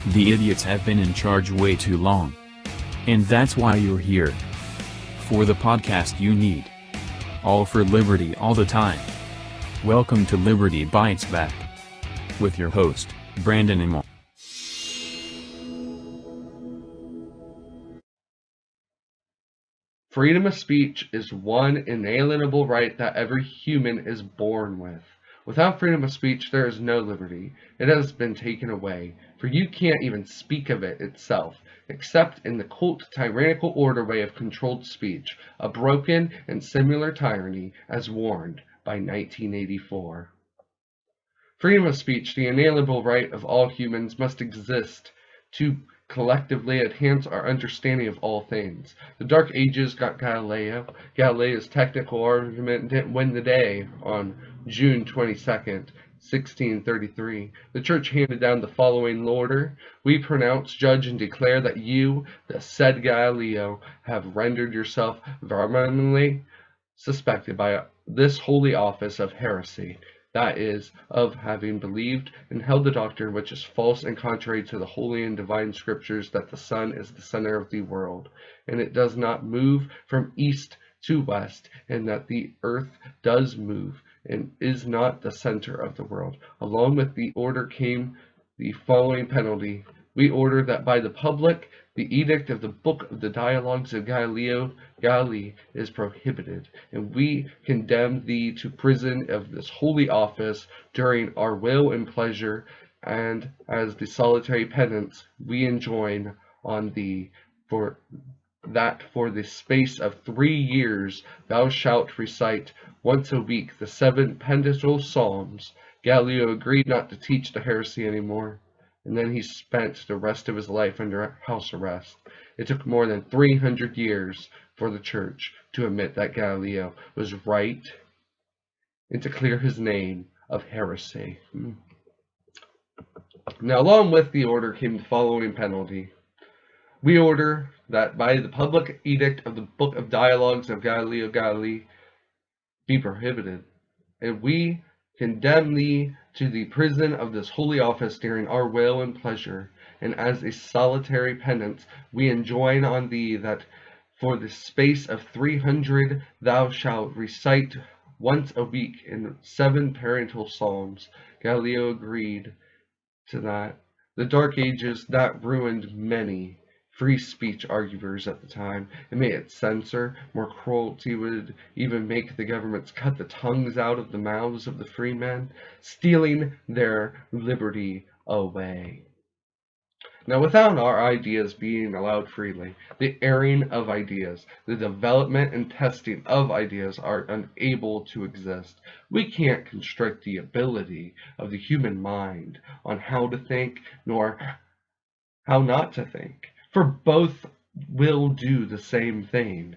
The idiots have been in charge way too long. And that's why you're here. For the podcast you need. All for liberty all the time. Welcome to Liberty Bites Back. With your host, Brandon and Mo. Freedom of speech is one inalienable right that every human is born with. Without freedom of speech, there is no liberty. It has been taken away, for you can't even speak of it itself, except in the tyrannical order way of controlled speech, a broken and similar tyranny, as warned by 1984. Freedom of speech, the inalienable right of all humans, must exist to collectively enhance our understanding of all things. The Dark Ages got Galileo. Galileo's technical argument didn't win the day on June 22nd, 1633. The Church handed down the following order: "We pronounce, judge, and declare that you, the said Galileo, have rendered yourself vehemently suspected by this holy office of heresy, that is, of having believed and held the doctrine which is false and contrary to the holy and divine scriptures, that the sun is the center of the world, and it does not move from east to west, and that the earth does move and is not the center of the world." Along with the order came the following penalty: "We order that by the public the edict of the Book of the Dialogues of Galileo Galilei is prohibited, and we condemn thee to prison of this holy office during our will and pleasure, and as the solitary penance we enjoin on thee for that for the space of 3 years thou shalt recite once a week the 7 penitential psalms." Galileo agreed not to teach the heresy anymore, and then he spent the rest of his life under house arrest. It took more than 300 years for the Church to admit that Galileo was right and to clear his name of heresy. Now, along with the order came the following penalty: "We order that by the public edict of the Book of Dialogues of Galileo Galilei be prohibited, and we condemn thee to the prison of this holy office during our will and pleasure, and as a solitary penance we enjoin on thee that for the space of 300 thou shalt recite once a week in 7 penitential psalms." Galileo agreed to that. The Dark Ages, that ruined many free speech arguers at the time. It made it censor. More cruelty would even make the governments cut the tongues out of the mouths of the freemen, stealing their liberty away. Now, without our ideas being allowed freely, the airing of ideas, the development and testing of ideas are unable to exist. We can't constrict the ability of the human mind on how to think nor how not to think, for both will do the same thing: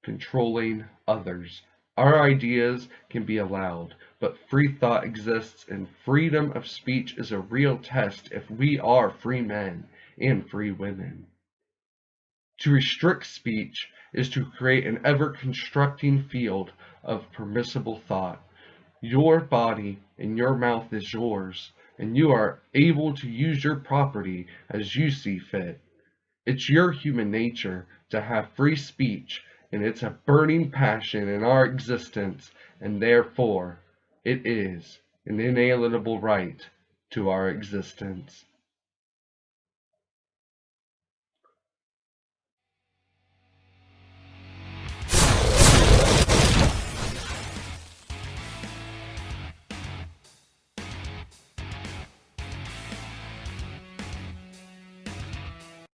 controlling others. Our ideas can be allowed, but free thought exists, and freedom of speech is a real test if we are free men and free women. To restrict speech is to create an ever-constructing field of permissible thought. Your body and your mouth is yours, and you are able to use your property as you see fit. It's your human nature to have free speech, and it's a burning passion in our existence, and therefore it is an inalienable right to our existence.